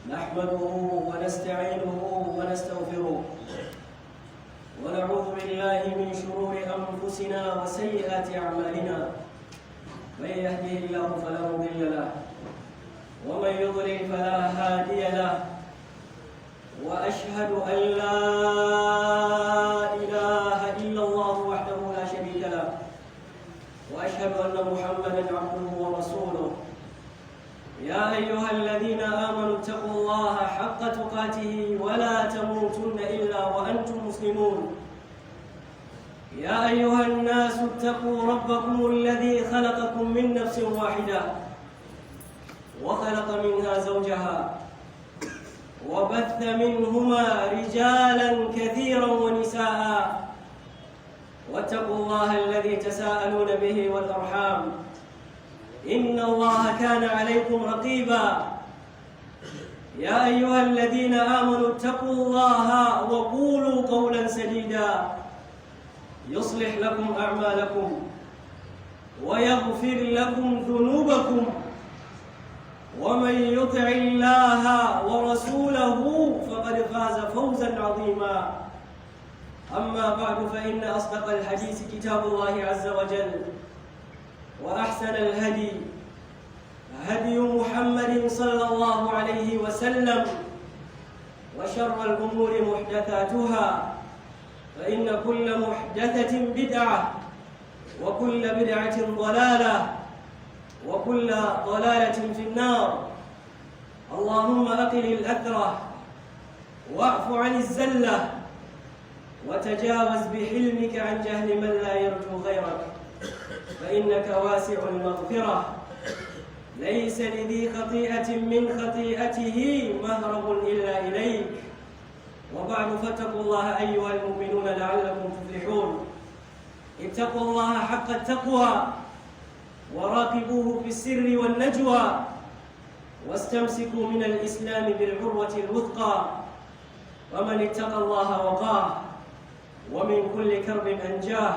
نحمده ونستعينه ونستغفره ونعوذ بالله من شرور أنفسنا وسيئات أعمالنا. من يهده الله فلا مضل له ومن يضلل فلا هادي له، وأشهد أن لا إله إلا الله وحده لا شريك له، وأشهد أن محمدًا عبده ورسوله. يا أيها الذين آمنوا اتقوا الله حق تقاته ولا تموتن إلا وأنتم مسلمون. يا أيها الناس اتقوا ربكم الذي خلقكم من نفس واحدة وخلق منها زوجها وبث منهما رجالا كثيرا ونساء، واتقوا الله الذي تساءلون به والأرحام إن الله كان عليكم رقيبا. يا أيها الذين آمنوا اتقوا الله وقولوا قولا سديدا يصلح لكم أعمالكم ويغفر لكم ذنوبكم، ومن يطع الله ورسوله فقد فاز فوزا عظيما. أما بعد، فإن أصدق الحديث كتاب الله عز وجل، وأحسن الهدي هدي محمد صلى الله عليه وسلم، وشر الأمور محدثاتها، فإن كل محدثة بدعة، وكل بدعة ضلالة، وكل ضلالة في النار. اللهم أقل الأثرة واعف عن الزلة وتجاوز بحلمك عن جهل من لا يرجو غيرك، فإنك واسع المغفرة، ليس لذي خطيئة من خطيئته مهرب إلا إليك. وبعد، فاتقوا الله أيها المؤمنون لعلكم تفلحون. اتقوا الله حق التقوى وراقبوه في السر والنجوى، واستمسكوا من الإسلام بالعروة الوثقى، ومن اتقى الله وقاه ومن كل كرب أنجاه،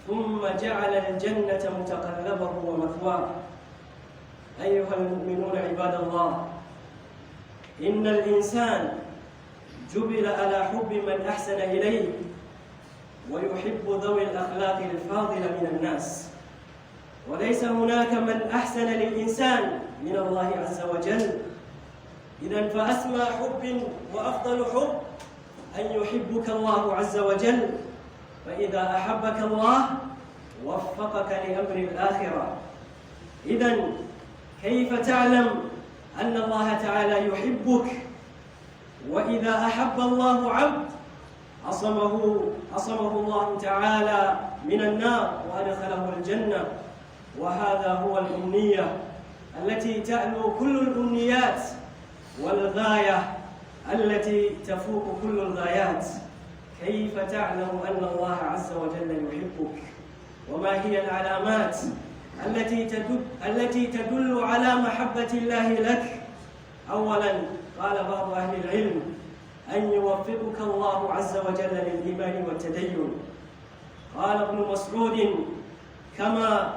ثم جعل الجنة متقلبه ومثواه. أيها المؤمنون عباد الله، إن الإنسان جبل على حب من أحسن إليه، ويحب ذوي الأخلاق الفاضلة من الناس، وليس هناك من أحسن للإنسان من الله عز وجل. إذن فأسمى حب وأفضل حب أن يحبك الله عز وجل، فإذا أحبك الله وفقك لأمر الآخرة. إذن كيف تعلم أن الله تعالى يحبك؟ وإذا أحب الله عبد عصمه الله تعالى من النار وأدخله الجنة. وهذا هو الأمنية التي تعلو كل الأمنيات، والغاية التي تفوق كل الغايات. كيف تعلم أن الله عز وجل يحبك؟ وما هي العلامات التي تدل على محبة الله لك؟ أولاً، قال بعض أهل العلم أن يوفقك الله عز وجل للإيمان والتدين. قال ابن مسعود كما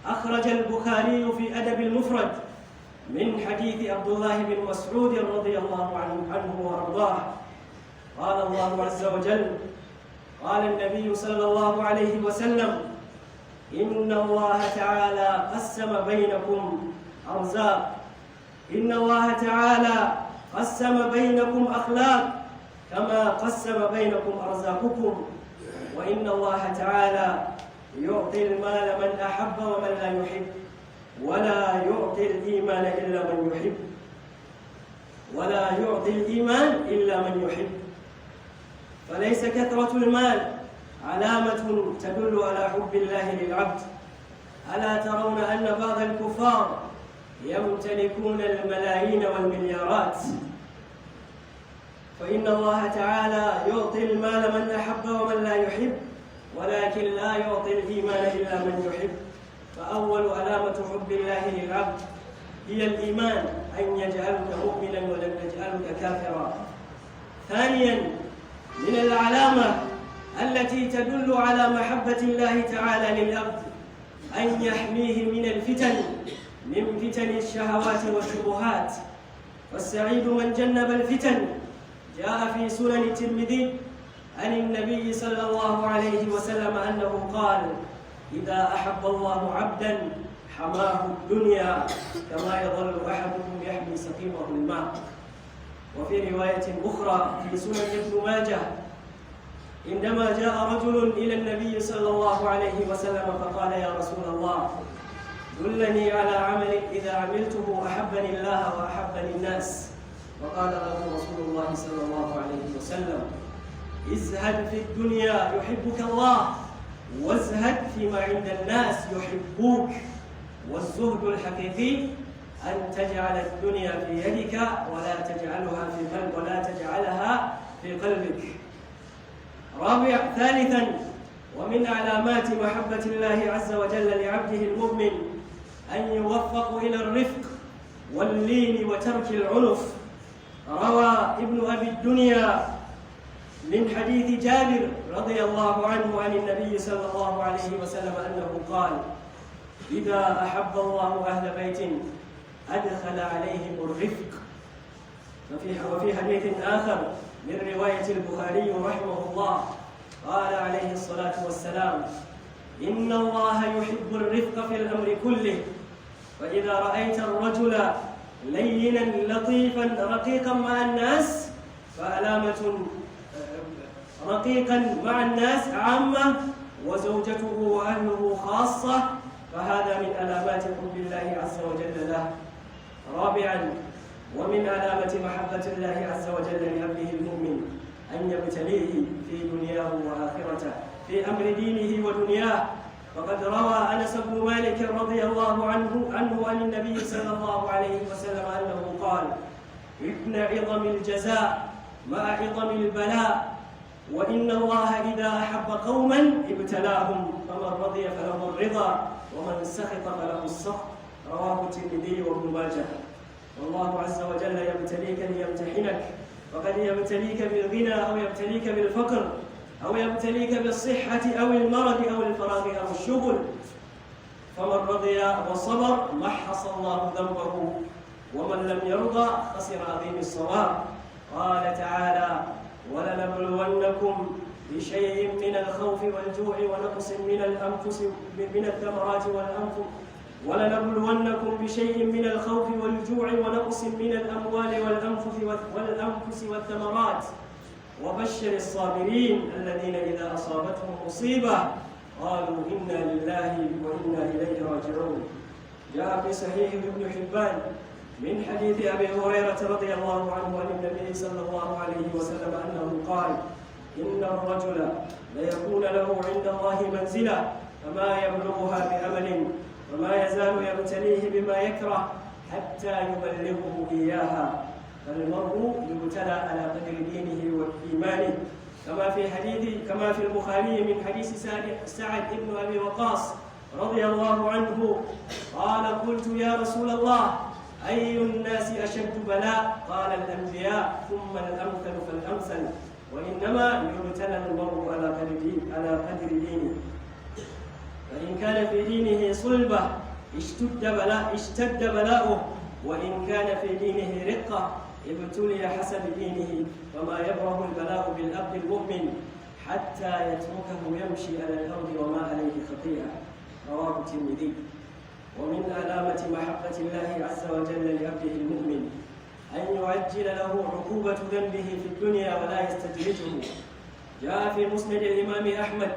أخرج البخاري في أدب المفرد من حديث عبد الله بن مسعود رضي الله عنه وأرضاه، قال الله عز وجل: قال النبي صلى الله عليه وسلم: إن الله تعالى قسم بينكم أرزاق، إن الله تعالى قسم بينكم أخلاق كما قسم بينكم أرزاقكم، وإن الله تعالى يعطي المال من أحب ومن لا يحب، ولا يعطي الإيمان إلا من يحب، ولا يعطي الإيمان إلا من يحب. فليس كثرة المال علامة تدل على حب الله للعبد. ألا ترون أن بعض الكفار يمتلكون الملايين والمليارات؟ فإن الله تعالى يعطي المال من أحب ومن لا يحب، ولكن لا يعطي الإيمان إلا من يحب. فأول علامة حب الله للعبد هي الإيمان، أن يجعلك مؤمنا ولم يجعلك كافرا. ثانيا، من العلامة التي تدل على محبة الله تعالى للعبد أن يحميه من الفتن، من فتن الشهوات والشبهات. والسعيد من جنب الفتن. جاء في سنن الترمذي عن النبي صلى الله عليه وسلم أنه قال: إذا أحب الله عبدا حماه الدنيا كما يظل أحدكم يحمي سقيمه الماء. وفي رواية أخرى في سنن ابن ماجه: عندما جاء رجل إلى النبي صلى الله عليه وسلم فقال: يا رسول الله، دلني على عمل إذا عملته أحبني الله وأحبني الناس. فقال له رسول الله صلى الله عليه وسلم: ازهد في الدنيا يحبك الله، وازهد فيما عند الناس يحبوك. والزهد الحقيقي أن تجعل الدنيا في يدك ولا تجعلها في قلبك. ثالثا، ومن علامات محبة الله عز وجل لعبده المؤمن أن يوفق إلى الرفق واللين وترك العنف. روى ابن أبي الدنيا من حديث جابر رضي الله عنه عن النبي صلى الله عليه وسلم أنه قال: إذا أحب الله أهل بيت أدخل عليهم الرفق. وفي حديث آخر من رواية البخاري رحمه الله قال عليه الصلاة والسلام: إن الله يحب الرفق في الأمر كله، فإذا رأيت الرجل لينا لطيفا رقيقا مع الناس فعلامة رقيقا مع الناس عامة وزوجته وأهله خاصة، فهذا من علامات حب الله عز وجل له. رابعا، ومن علامة محبة الله عز وجل لعبده المؤمن أن يبتليه في دنياه وآخرته، في أمر دينه ودنياه. فقد روى أنس بن مالك رضي الله عنه عن النبي صلى الله عليه وسلم أنه قال: إن عظم الجزاء مع عظم البلاء، وإن الله إذا أحب قوما ابتلاهم، فمن رضي فله الرضا ومن سخط فله السخط. رواه الترمذي وابن ماجه. والله عز وجل يبتليك ليمتحنك، وقد يبتليك بالغنى أو يبتليك بالفقر أو يبتليك بالصحة أو المرض أو الفراغ أو الشغل، فمن رضي وصبر محص الله ذنبه، ومن لم يرضى خسر عظيم الصواب. قال تعالى: ولنبلونكم بشيء من الخوف والجوع ونقص من الثمرات والأنفس ولنبلونكم بشيء من الخوف والجوع ونقص من الأموال والأنفس والثمرات وبشر الصابرين الذين إذا أصابتهم مصيبة قالوا إنا لله وإنا إليه راجعون. جاء في صحيح ابن حبان من حديث أبي هريرة رضي الله عنه عن النبي صلى الله عليه وسلم أنه قال: إن الرجل ليكون له عند الله منزلة فما يبلغها بأمل، وما يزال يبتليه بما يكره حتى يبلغه إياها. فالمرء يبتلى على قدر دينه وإيمانه، كما في البخاري من حديث سعد بن أبي وقاص رضي الله عنه قال: قلت يا رسول الله أي الناس أشد بلاء؟ قال: الأنبياء ثم الأمثل فالأمثل، وإنما يبتلى المرء على قدر دينه. فإن كان في دينه صلبة اشتد بلاؤه، وإن كان في دينه رقة ابتلي حسب دينه. فما يبره البلاء بالعبد المؤمن حتى يتركه يمشي على الأرض وما عليه خطيئة. رواه الترمذي. ومن علامة محبة الله عز وجل لعبده المؤمن أن يعجل له عقوبة ذنبه في الدنيا ولا يستدرجه. جاء في مسند الإمام أحمد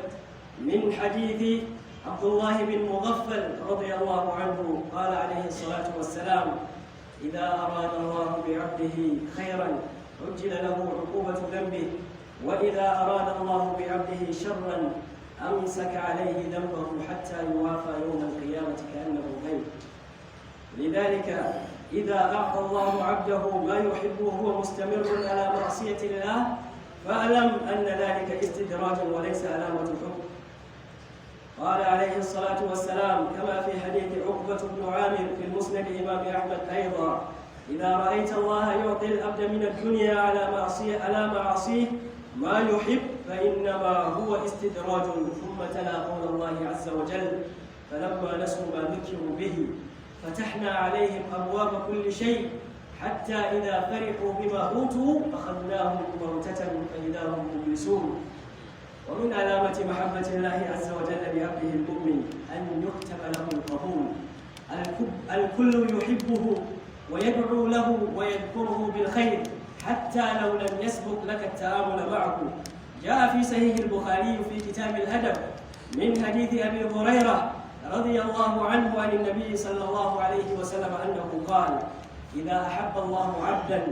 من حديث عبد الله بن مغفل رضي الله عنه قال عليه الصلاة والسلام: إذا أراد الله بعبده خيرا عجل له عقوبة ذنبه، وإذا أراد الله بعبده شرا أمسك عليه ذنبه حتى يوافى يوم القيامة كأنه غيب. لذلك إذا أعطى الله عبده ما يحب وهو مستمر على معصية الله فاعلم أن ذلك استدراج وليس علامة حب. قال عليه الصلاة والسلام كما في حديث عقبة بن عامر في المسند الإمام أحمد أيضا: إذا رأيت الله يعطي العبد من الدنيا على معصيه ما يحب فإنما هو استدراج. ثم تلا قول الله عز وجل: فلما نسوا ما ذكروا به فتحنا عليهم أبواب كل شيء حتى إذا فرحوا بما أوتوا أخذناهم بغتة فإذا هم مبلسون. ومن علامة محبة الله عز وجل لعبده المؤمن أن يكتب له القبول. الكل يحبه ويدعو له ويذكره بالخير حتى لو لم يسبق لك التعامل معه. جاء في صحيح البخاري في كتاب الأدب من حديث أبي هريرة رضي الله عنه عن النبي صلى الله عليه وسلم أنه قال: إذا أحب الله عبدا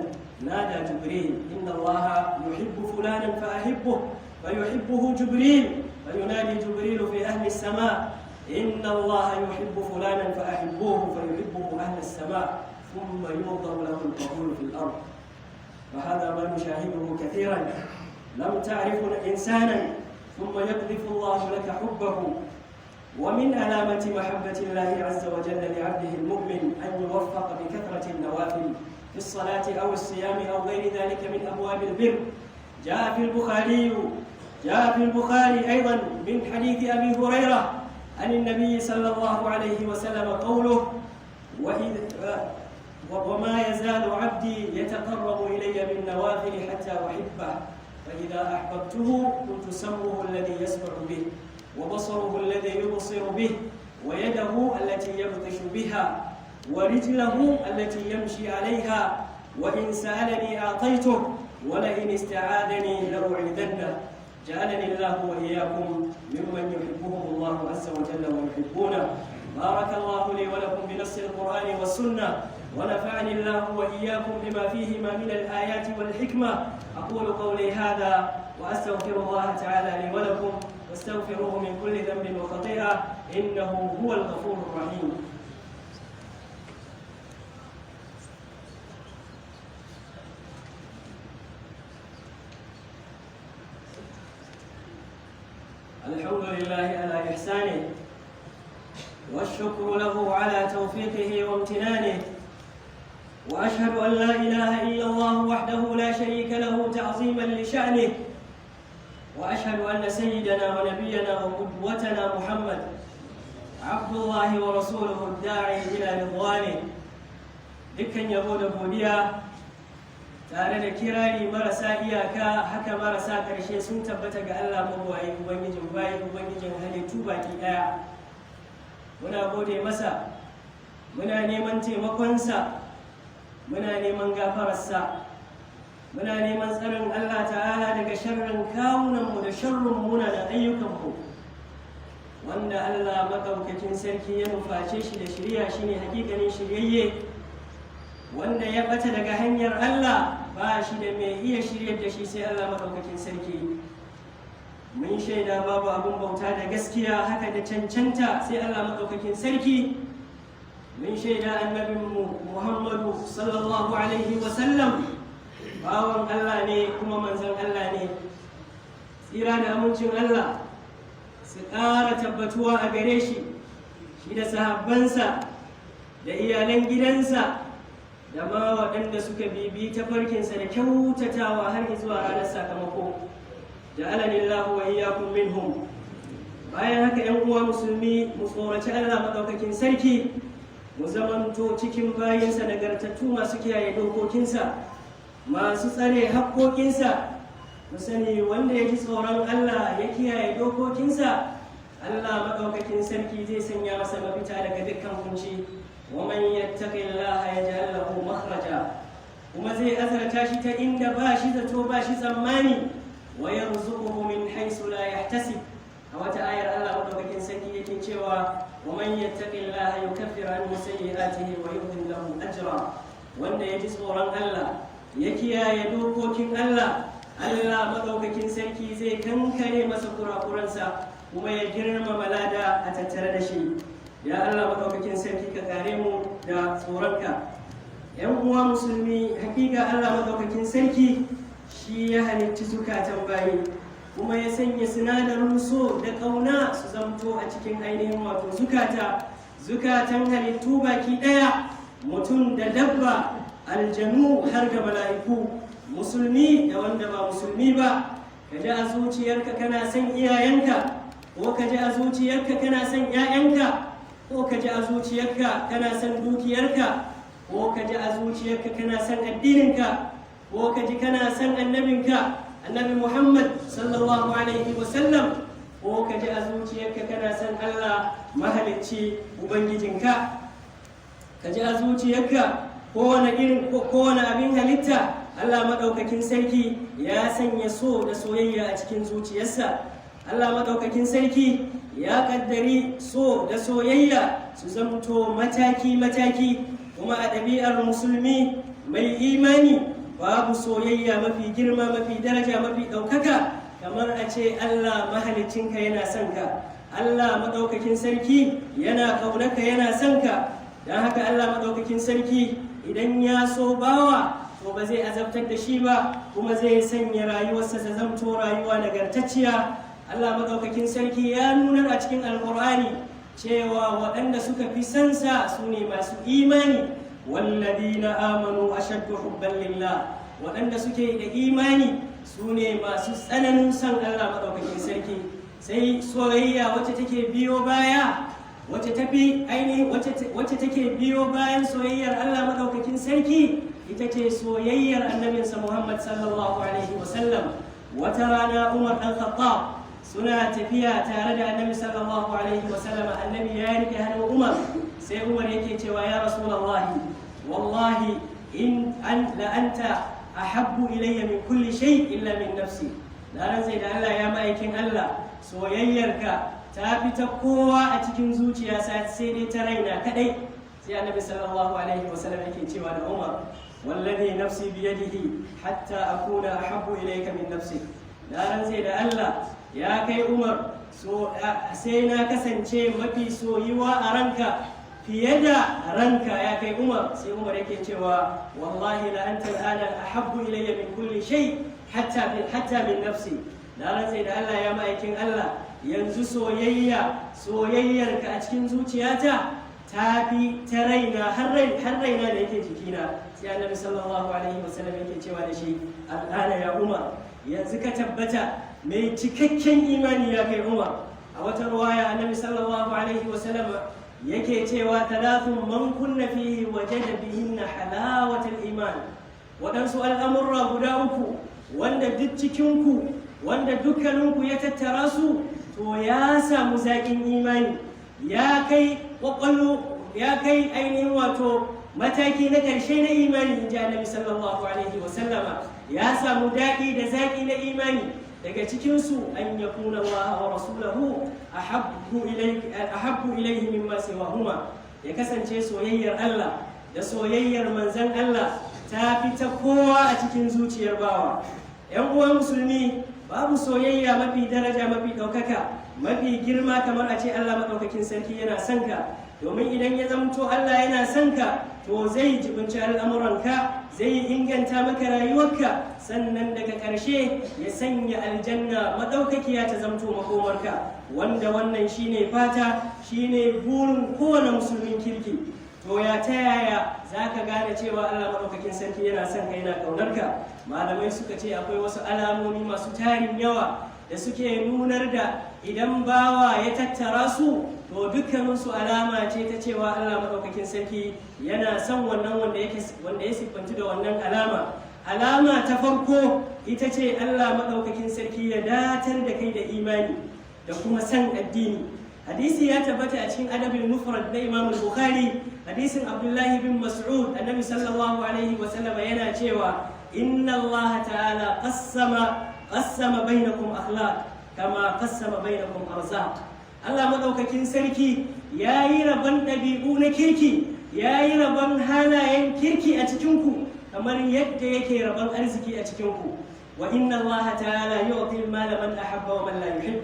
نادى جبريل: إن الله يحب فلانا فأحبه، فيحبه جبريل، فينادي جبريل في أهل السماء: إن الله يحب فلانا فأحبوه، فيحبه أهل السماء، ثم يوضع له القبول في الأرض. وهذا ما نشاهده كثيرا. لم تعرف إنسانا ثم يقذف الله لك حبه. ومن علامة محبة الله عز وجل لعبده المؤمن أن يوفق بكثرة النوافل في الصلاة أو الصيام أو غير ذلك من أبواب البر. جاء في البخاري أيضا من حديث أبي هريرة عن النبي صلى الله عليه وسلم قوله: وما يزال عبدي يتقرب إلي بالنوافل حتى أحبه، فإذا أحببته كنت سمعه الذي يسمع به، وبصره الذي يبصر به، ويده التي يبطش بها، ورجله التي يمشي عليها، وإن سألني أعطيته، ولئن استعاذني لأعيذنه. جعلني الله وإياكم ممن يحبهم الله عز وجل ويحبونه. بارك الله لي ولكم بنص القرآن والسنة، ونفعني الله وإياكم بما فيهما من الآيات والحكمة. أقول قولي هذا وأستغفر الله تعالى لي ولكم، واستغفروه من كل ذنب وخطيئة، إنه هو الغفور الرحيم. الحمد لله على إحسانه، والشكر له على توفيقه وامتنانه، وأشهد أن لا إله إلا الله وحده لا شريك له تعظيما لشأنه، وأشهد أن سيدنا ونبينا وقدوتنا محمد عبد الله ورسوله الداعي إلى رضوانه. dukkan yabo da godiya tare da kirari marasa iyaka haka marasa ƙarshe sun tabbata ga Allah mabuwayi, ubangijin bayi, ubangijin halittu baki ɗaya. Muna gode masa, muna neman taimakonsa, muna neman gafararsa, muna neman tsarin Allah ta'ala daga sharrin kawunanmu da sharrin munanan ayyukanmu. Wanda Allah maɗaukakin sarki ya nuface shi da shirya shi ne hakikanin shiryayye, wanda ya bata daga hanyar Allah ba shi da mai iya shiryar da shi sai Allah maɗaukakin sarki. Mun shaida babu abin bauta da gaskiya haka da cancanta sai Allah maɗaukakin sarki. Mun shaida annabinmu Muhammadu sallallahu alaihi wasallam bawan Allah ne kuma manzon Allah ne. Tsira da amincin Allah su ƙara tabbatuwa a gare shi, shi da sahabbansa da iyalan gidansa da ma waɗanda suka bibi tafarkinsa da kyautatawa har zuwa ranar sakamako. Ja'alani Allahu wa iyyakum minhum. Bayan haka 'yan uwa musulmi, mu tsoraci Allah madaukakin sarki, mu zamanto cikin bayinsa nagartattu masu kiyaye dokokinsa, masu tsare haƙƙoƙinsa. Mu sani wanda ya ji tsoron Allah ya kiyaye dokokinsa, Allah madaukakin sarki zai sanya masa mafita daga dukkan kunci. ومن يتق الله يجعل له مخرجا, kuma zai azarta shi ta inda ba shi zato ba shi tsammani, wa yarzuquhu min haythu la yahtasib. A wata ayar Allah madaukakin sarki yake cewa wa man yattaqillaha yukaffir anhu sayyi'atihi wa yu'dhim lahu ajra. Wanda ya ji tsoron Allah ya kiyaye dokokin Allah, Allah madaukakin sarki zai kankare masa kurakuransa kuma ya girmama lada a tattare da shi. Ya Allah maɗaukakin sarki ka kare mu da tsoronka. ‘Yan uwa musulmi, hakika Allah maɗaukakin sarki shi ya halicci zukatan bayi, kuma ya sanya sinadarin so da ƙauna su zamto a cikin ainihin wato zukatan halittu baki ɗaya, mutum da dabba, aljanu har da mala'iku, musulmi da wanda ba musulmi ba. Ka ji a zuciyarka kana son iyayenka, ko ka ji a zuciyarka kana son ‘ya'yanka, ko ka ji a zuciyarka kana son dukiyarka, ko ka ji a zuciyarka kana son addininka, ko ka ji kana son annabinka annabi Muhammad sallallahu alaihi wasallam, ko ka ji a zuciyarka kana son Allah mahalicci ubangijinka. Ka ji a zuciyarka kowane abin halitta Allah maɗaukakin sarki ya sanya so da soyayya a cikin zuciyarsa. Allah maɗaukakin sarki ya ƙaddari so da soyayya su zamto mataki-mataki, kuma a ɗabi'ar musulmi mai imani babu soyayya mafi girma, mafi daraja, mafi ɗaukaka kamar a ce Allah mahalicinka yana son ka, Allah maɗaukakin sarki yana ƙaunarka, yana son ka. Don haka Allah maɗaukakin sarki idan ya so bawa to ba zai azabtar da shi ba, kuma zai sanya rayuwarsa ta zamto rayuwa nagartacciya. Allah maɗaukakin sarki ya nuna a cikin alƙur'ani cewa waɗanda suka fi sansa su ne masu imani. walladina amanu ashaddu hubban lillah, waɗanda suke da imani su ne masu tsananin son Allah maɗaukakin sarki. Sai soyayya wacce take biyo baya, wacce take biyo bayan soyayyar Allah maɗaukakin sarki, ita ce soyayyar annabinsa Muhammad sallallahu alaihi wasallam. Wata rana Umar ɗan Khattab suna tafiya tare da annabi sallallahu alaihi wasallam, annabi ya rike hannun Umar, sai Umar yake cewa ya Rasulullahi wallahi in la anta ahabbu ilayya min kulli shay illa min nafsi. Na rantsa da Allah ya ma'aikin Allah, soyayyarka ta fi ta kowa a cikin zuciya sai dai ta raina kadai. Sai annabi sallallahu alaihi wasallam yake cewa da Umar, wallazi nafsi biyadihi hatta akuna ahabbu ilayka min nafsi. Na rantsa da Allah ya kai Umar, sai na kasance mafi soyuwa a ranka fiye da ranka ya kai Umar. Sai Umar yake cewa wallahi la anta al'ana ahabbu ilayya min kulli shay hatta min nafsi. Na rantsa da Allah ya ma'aikin Allah, yanzu soyayyarka a cikin zuciyata ta fi ta raina har raina da yake jikina. Sai annabi sallallahu alaihi wasallam yake cewa da shi, al'ana ya Umar, yanzu ka tabbata mai cikakken imani ya kai Umar. A wata ruwaya annabi sallallahu alaihi wasallam yake cewa talathun man kunna fihi wajada bihinna halawatul iman. Waɗansu al'amurra guda uku wanda dukkaninku ya tattara su, to ya samu zaƙin imani, ya kai ainihin wato mataki na ƙarshe na imani, in ji annabi sallallahu alaihi wasallama. Ya samu daɗi da zaƙi na imani. Daga cikinsu an yakuna Allah wa rasulahu ahabbu ilayhi mimma siwahuma, ya kasance soyayyar Allah da soyayyar manzon Allah ta fi ta kowa a cikin zuciyar bawa. ‘Yan uwan musulmi, babu soyayya mafi daraja, mafi ɗaukaka, mafi girma kamar a ce Allah maɗaukakin sarki yana son ka. Domin idan ya zamto Allah yana son ka, to zai jibinci al'amuranka, zai inganta maka rayuwarka, sannan daga ƙarshe ya sanya aljanna maɗaukakiya ta zamto makomarka, wanda wannan shine fata, shine burin kowane musulmin kirki. To ya ta yaya za ka gane cewa Allah maɗaukakin sarki yana son ka, yana ƙaunarka? Malamai suka ce akwai wasu alamomi masu tarin yawa da suke nunar da idan bawa ya tattara su, to dukkaninsu alama ce ta cewa Allah maɗaukakin sarki yana son wannan wanda ya siffanci da wannan alama. Alama ta farko ita ce Allah maɗaukakin sarki ya datar da kai da imani da kuma san addini. Hadisi ya tabbata a cikin adabul mufrad na Imam Bukhari, hadisin Abdullahi bin Mas'ud, annabi sallallahu alaihi wa sallam yana cewa inna Allah ta'ala qassama bainakum akhlaq kama qassama bainakum arzaq. Allah madaukakin sarki yayi rabon dabi'u na kirki, yayi rabon halayen kirki a cikin ku kamar yadda yake rabon arziki a cikin ku. Wa inna Allah ta'ala yu'ti al-mala man ahabba wa man la yuhib.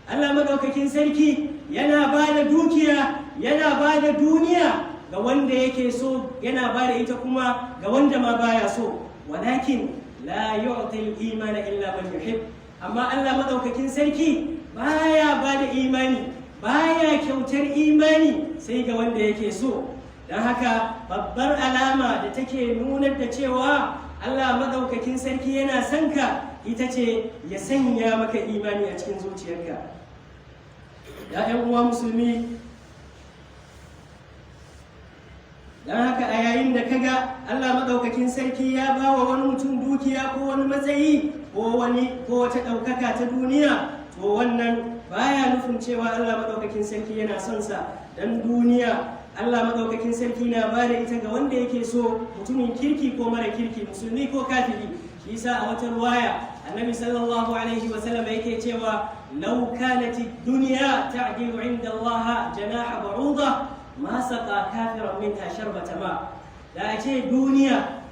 Allah madaukakin sarki yana ba da dukiya, yana ba da duniya ga wanda yake so, yana ba da ita kuma ga wanda ma baya so. Walakin la yu'ti al-imana illa man yuhib. Amma Allah madaukakin sarki baya ba da imani, baya kyautar imani sai ga wanda yake so. Don haka babbar alama da take nunar da cewa Allah madaukakin sarki yana son ka ita ce ya sanya maka imani a cikin zuciyarka. Ya ‘yan uwa musulmi, don haka a yayin da kaga Allah maɗaukakin sarki ya ba wa wani mutum dukiya ko wani matsayi ko wata ɗaukaka ta duniya, to wannan baya nufin cewa Allah maɗaukakin sarki yana son sa. Dan duniya Allah maɗaukakin sarki na ba da ita ga wanda yake so, mutumin kirki ko mara kirki, musulmi ko kafiri. Shi yasa a wata ruwaya annabi sallallahu alaihi wa sallam yake cewa law kanat ad-dunya ta'dilu 'inda Allah janaha ba'udah ma saqa kafiran minha sharbata ma. Da a ce duniya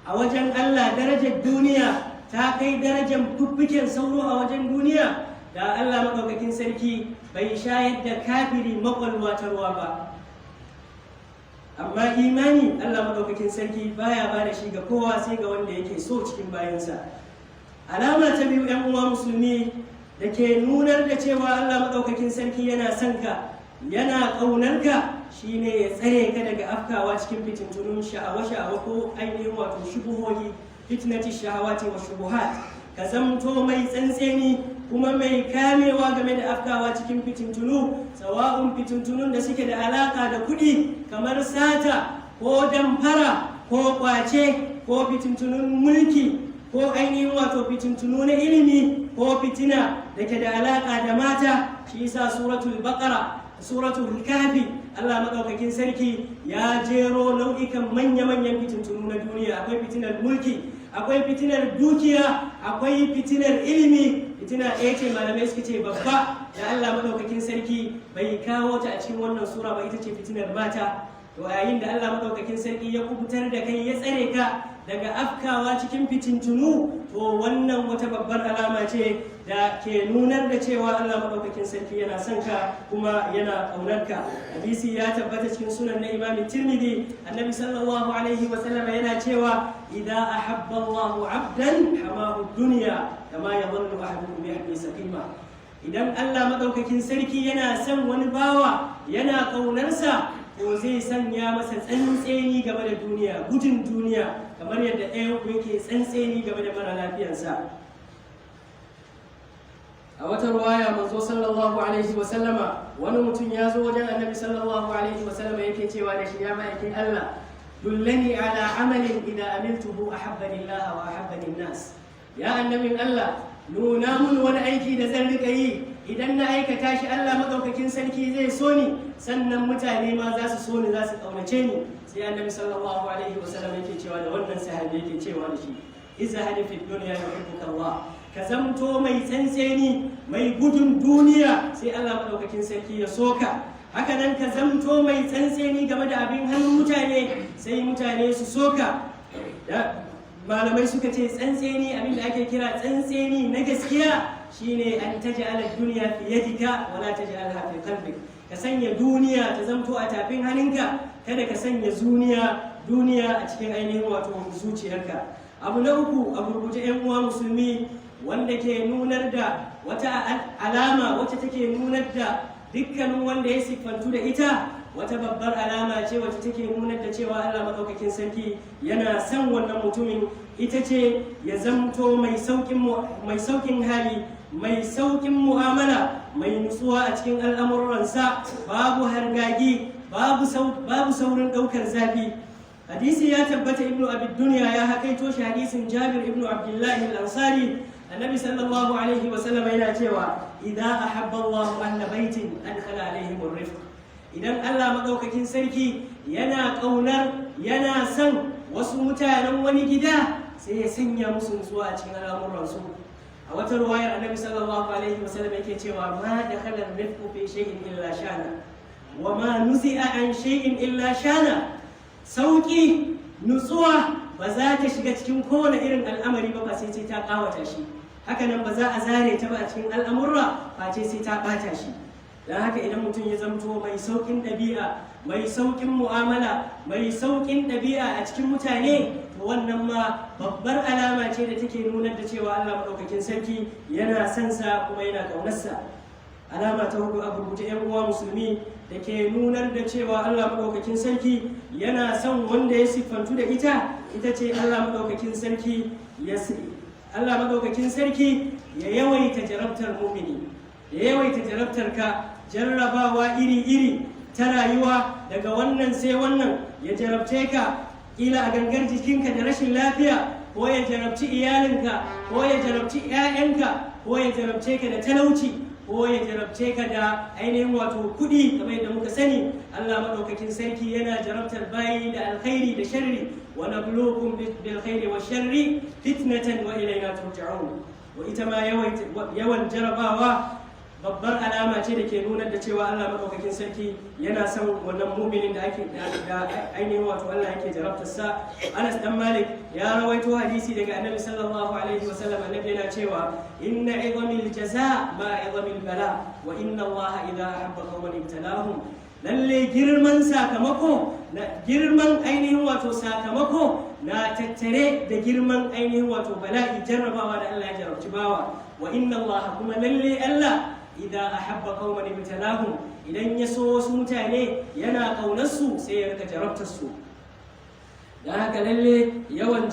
a wajen Allah, darajar duniya ta kai darajar fuffuken sauro a wajen duniya, da Allah maɗaukakin sarki bai shayar da kafiri makwalwa ta ruwa ba. Amma imani Allah maɗaukakin sarki baya ba da shi ga kowa sai ga wanda yake so cikin bayansa. Alama ta biyu, 'yan uwa musulmi, da ke nunar da cewa Allah maɗaukakin sarki yana son ka, yana ƙaunar ka, shine ya tsare ka daga afkawa cikin fitintunun sha'awa ko ainihin wato shubuhohi, fitnati shahawati wa shubuhat. Ka zamto mai tsantseni kuma mai kamewa game da afkawa cikin fitintunu, sawa'un fitintunun da suke da alaka da kuɗi kamar sata ko damfara ko kwace, ko fitintunun mulki, ko ainihin wato fitintunu na ilimi, ko fitina da ke da alaka da mata. Shi yasa suratul baqara, suratul kafi, Allah maɗaukakin sarki ya jero nau'ikan manya-manyan fitintunu na duniya. Akwai fitinar mulki, akwai fitinar dukiya, akwai fitinar ilimi. Fitina ɗaya ce malamai suka ce babba da Allah maɗaukakin sarki bai kawo ta a cikin wannan sura ba, ita ce fitinar mata. To yayin da Allah maɗaukakin sarki ya kubutar da kai, ya tsare ka daga afkawa cikin fitintunu, to wannan wata babbar alama ce da ke nunar da cewa Allah maɗaukakin sarki yana son ka kuma yana ƙaunar ka. Hadisi ya tabbata cikin sunan na Imam Tirmidhi, annabi sallallahu alaihi wa sallam yana cewa idza ahabba Allahu 'abdan hamahu dunya kama yadhunnu ahadukum yahmi saqima. Idan Allah maɗaukakin sarki yana son wani bawa, yana ƙaunarsa, ko zai sanya masa tsantseni game da duniya, gudun duniya, kamar yadda ɗayan ku yake tsantseni game da mara lafiyarsa. A wata ruwaya manzo sallallahu alaihi wa sallama, wani mutum ya zo wajen annabi sallallahu alaihi wa sallama yake cewa da shi, ya ma'aikin Allah, dullani ala amalin idza amiltuhu ahabbani Allah wa ahabbani nas. Ya annabin Allah, nuna mun wani aiki da zan rika yi, idan na aikata shi Allah maɗaukakin sarki zai so ni, sannan mutane ma za su so ni, za su ƙaunace ni. Sai annabi sallallahu alaihi wa sallam yake cewa da wannan sahabi, yake cewa da shi, izhad fi dunya yuhibbuka Allah. Ka zamto mai tsantseni, mai gudun duniya, sai Allah maɗaukakin sarki ya soka. Haka nan ka zamto mai tsantseni game da abin hannun mutane, sai mutane su soka. Malamai suka ce tsantseni, abin da ake kira tsantseni na gaskiya, shine an taj'ala ad-dunya fi yadika wa la taj'alha fi qalbik. Ka sanya duniya ta zamto a tafin hannunka, kada ka sanya duniya a cikin ainihin wato zuciyarka. Abu na uku, a gurguje 'yan uwa musulmi, wanda ke nunar da wata alama wacce take nunar da dukkanin wanda ya siffantu da ita, wata babbar alama ce wacce take nunar da cewa Allah maɗaukakin sarki yana son wannan mutumin. Ita ce ya zamto mai saukin hali, mai saukin mu'amala, mai nutsuwa a cikin al'amuransa, babu hargagi, babu saurin ɗaukar zafi. Hadisi ya tabbata, Ibnu Abi Dunya ya hakaito shi, hadisin Jabir ibn Abdullah al-Ansari, annabi sallallahu alaihi wa sallam yana cewa idza ahabba Allahu ahla baitin adkhala alaihim ar-rifq. Idan Allah maɗaukakin sarki yana ƙaunar, yana son wasu mutanen wani gida, sai ya sanya musu nutsuwa a cikin al'amuransu. A wata ruwayar annabi sallallahu alaihi wa sallam yake cewa ma dakhala ar-rifqu fi shay'in illa shana wa ma nuzi'a an shay'in illa shana. Sauƙi, nutsuwa ba za ta shiga cikin kowane irin al'amari ba sai ta ƙawata shi. Hakanan ba za a zare ta ba a cikin al'amurra face sai ta ɓata shi. Don haka idan mutum ya zamto mai sauƙin ɗabi'a, mai sauƙin mu'amala, mai sauƙin ɗabi'a a cikin mutane, to wannan ma babbar alama ce da take nunar da cewa Allah maɗaukakin sarki yana son sa kuma yana ƙaunarsa. Alama ta hudu a rubuce 'yan uwa musulmi da ke nunar da cewa Allah maɗaukakin sarki yana son wanda ya siffantu da ita ce Allah maɗaukakin sarki ya yawaita jarabtar mumini, ya yawaita jarabtar ka, jarrabawa iri-iri, ta rayuwa daga wannan sai wannan, ya jarabce ka kila a gangar jikinka da rashin lafiya, ko ya jarabci iyalinka, ko ya jarabci 'ya'yanka, ko ya jarabce ka da talauci, ko ya jarabce ka da ainihin wato kuɗi. Kamar yadda muka sani, Allah maɗaukakin sarki yana jarabtar bayi da alkhairi da sharri. wa nabluukum bil khairi wa sharri fitnatan wa ilayna turja'un. Wa ita ma yawan jarabawa babbar alama ce da ke nuna da cewa Allah maɗaukakin sarki yana son wannan muminin da ainihin wato Allah yake jarabtarsa. Anas dan Malik ya rawaito hadisi daga Annabi sallallahu alaihi wa sallam. Annabi yana cewa inna idhamil jaza ma idhamil bala wa inna Allah idha ahabba qauman ibtalahum. Lalle girman sakamako na girman ainihin wato sakamako na tattare da girman ainihin wato bala'i jarrabawa da Allah ya jarabci bawa. Wa inna Allah, kuma lalle Allah idan ahabba qauman ibtalahum, idan ya so wasu mutane yana kaunarsu sai ya rika jarabtar su. Dan haka lalle yawan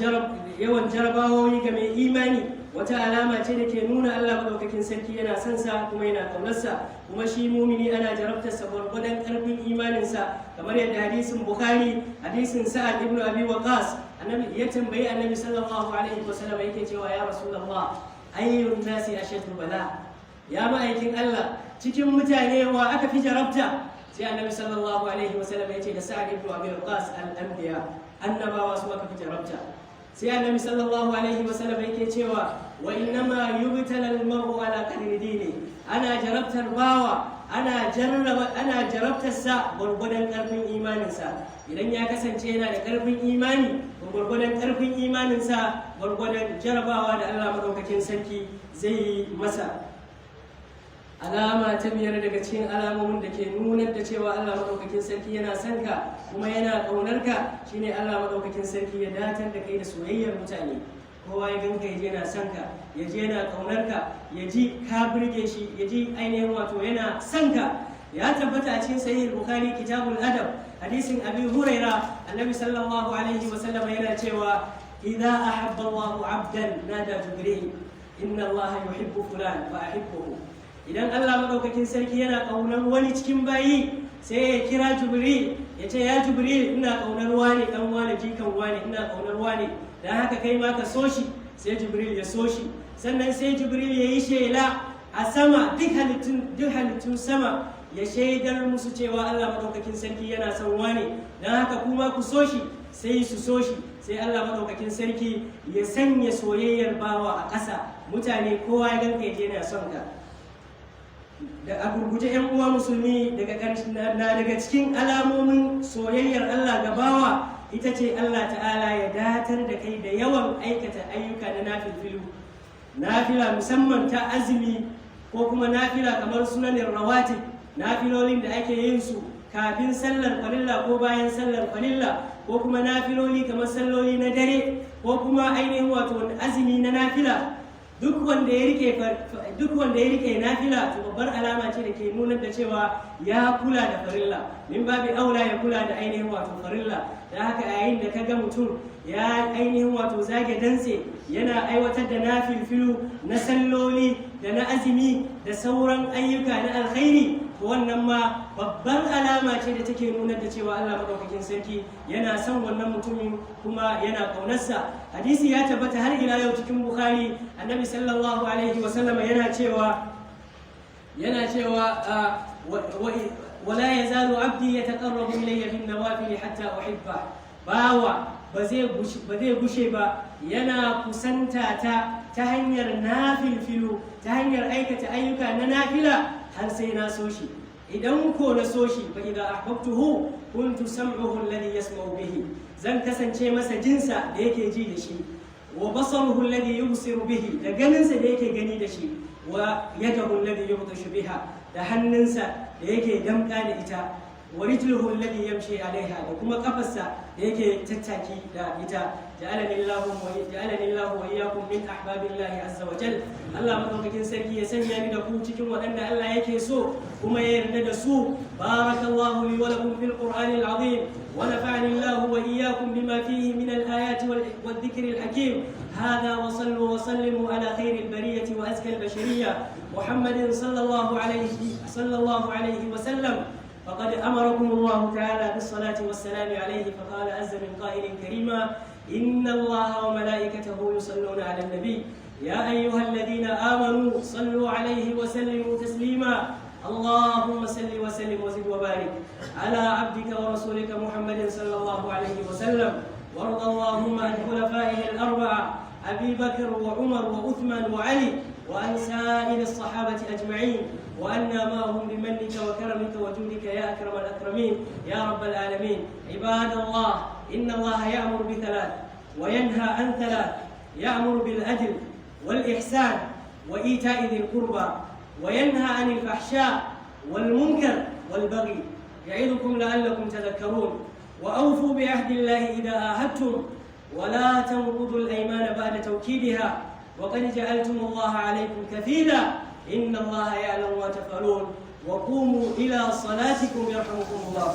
jarabawoyi ga mai imani wata alama ce da ke nuna Allah madaukakin sarki yana son sa kuma yana kaunarsa. Kuma shi mumini ana jarabtarsa gwargwadon karfin imaninsa, kamar yadda hadisin Bukhari, hadisin Sa'ad ibn Abi Waqqas, annabi ya tambayi Annabi sallallahu alaihi wasallam yake cewa ya Rasulullah, ayyun nasi ashaddu bala, ya ma'aikin Allah, cikin mutane wa aka fi jarabta? Sai Annabi sallallahu alaihi wasallam ya ce da Sa'ad ibn Abi Waqqas, al-anbiya, annabawa su aka fi jarabta. Sai Annabi sallallahu alaihi wasallam yake cewa wa innama yubtala al-mar'u ala qadri dini, ana jarabtar bawa, ana jarabtar sa gwargwadon karfin imaninsa. Idan ya kasance yana da karfin imani, gwargwadon karfin imaninsa gwargwadon jarabawa da Allah madaukakin sarki zai yi masa. Alama ta biyar daga cikin alamomin da ke nunar da cewa Allah maɗaukakin sarki yana son ka kuma yana ƙaunar ka shine Allah maɗaukakin sarki ya datar da kai da soyayyar mutane. Kowa ya ganka ya je yana son ka, ya je yana ƙaunar ka, ya ji ka burge shi, ya ji ainihin wato yana son ka. Ya tabbata a cikin sahih Bukhari kitabul adab, hadisin Abi Huraira, Annabi sallallahu alaihi wa sallam yana cewa idza ahabba Allahu 'abdan nada Jibril inna Allah yuhibbu fulan fa ahibbuhu. Idan Allah maɗaukakin sarki yana ƙaunar wani cikin bayi, sai ya kira Jibril ya ce ya Jibril, ina ƙaunar wani ɗan wani jikan wani, ina ƙaunar wani, don haka kai ma ka so shi. Sai Jibril ya so shi, sannan sai Jibril ya yi shela a sama, duk halittun sama ya shaidar musu cewa Allah maɗaukakin sarki yana son wani, don haka kuma ku so shi. Sai su so shi, sai Allah maɗaukakin sarki ya sanya soyayyar bawa a ƙasa. Mutane kowa ya ganka ya je yana son ka. Da a gurguje 'yan uwa musulmi, daga cikin alamomin soyayyar Allah ga bawa ita ce Allah ta'ala ya datar da kai da yawan aikata ayyuka na nafilfilu, nafila musamman ta azumi, ko kuma nafila kamar sunanin rawatib, nafilolin da ake yin su kafin sallar farilla ko bayan sallar farilla, ko kuma nafiloli kamar salloli na dare, ko kuma ainihin wato azumi na nafila. Duk wanda ya rike nafila, to babbar alama ce da ke nuna da cewa ya kula da farilla, min babi aula ya kula da ainihin wato farilla. Da haka yayin da kaga mutum ya ainihin wato zage dantse yana aiwatar da nafilfilu na salloli da na azumi da sauran ayyuka na alkhairi, to wannan ma babbar alama ce da take nuna da cewa Allah madaukakin sarki yana son wannan mutumin kuma yana kaunarsa. Hadisi ya tabbata har ila yau cikin Bukhari, Annabi sallallahu alaihi wa sallam yana cewa wala yazalu abdi yataqarrabu ilayya bin nawafil hatta uhibba. Bawa ba zai gushe ba yana kusanta ta hanyar nafilfilu, ta hanyar aikata ayyuka na nafila har sai na so shi. Idan ko na so shi, fa idza ahbabtuhu kuntu sam'uhu alladhi yasma'u bihi, zan kasance masa jinsa da yake ji da shi, wa basaruhu alladhi yubsiru bihi, da ganinsa da yake gani da shi, wa yadahu alladhi yubtashu biha, da hannunsa da yake damƙa da ita, wa rijluhu alladhi yamshi alaiha, da kuma kafarsa da yake tattaki da ita. ja'alani Allahu wa iyyakum min ahbabillahi azza wa jal. Allah madaukakin sarki ya sanya ni da ku cikin waɗanda Allah yake so kuma ya yarda da su. Barakallahu li wa lakum fil qur'anil azim wa nafa'ani Allahu wa iyyakum bima fihi min al ayati wal dhikril hakim. هذا وصلوا وسلموا على خير البرية وأزكى البشرية محمد صلى الله عليه وسلم. فقد أمركم الله تعالى بالصلاة والسلام عليه، فقال عز من قائل كريما: إن الله وملائكته يصلون على النبي يا أيها الذين آمنوا صلوا عليه وسلموا تسليما. اللهم صل وسلم وزد وبارك على عبدك ورسولك محمد صلى الله عليه وسلم، وارض اللهم عن خلفائه الأربعة أبي بكر وعمر وعثمان وعلي، وعن سائر الصحابة أجمعين، وأنا معهم بمنك وكرمك وجودك يا أكرم الأكرمين يا رب العالمين. عباد الله، إن الله يأمر بثلاث وينهى عن ثلاث: يأمر بالعدل والإحسان وإيتاء ذي القربى، وينهى عن الفحشاء والمنكر والبغي، يعظكم لعلكم تذكرون. وأوفوا بعهد الله إذا عاهدتم، ولا تنقضوا الأيمان بعد توكيدها، وقد جعلتم الله عليكم كفيلا، إن الله يعلم ما تفعلون. وقوموا إلى صلاتكم يرحمكم الله.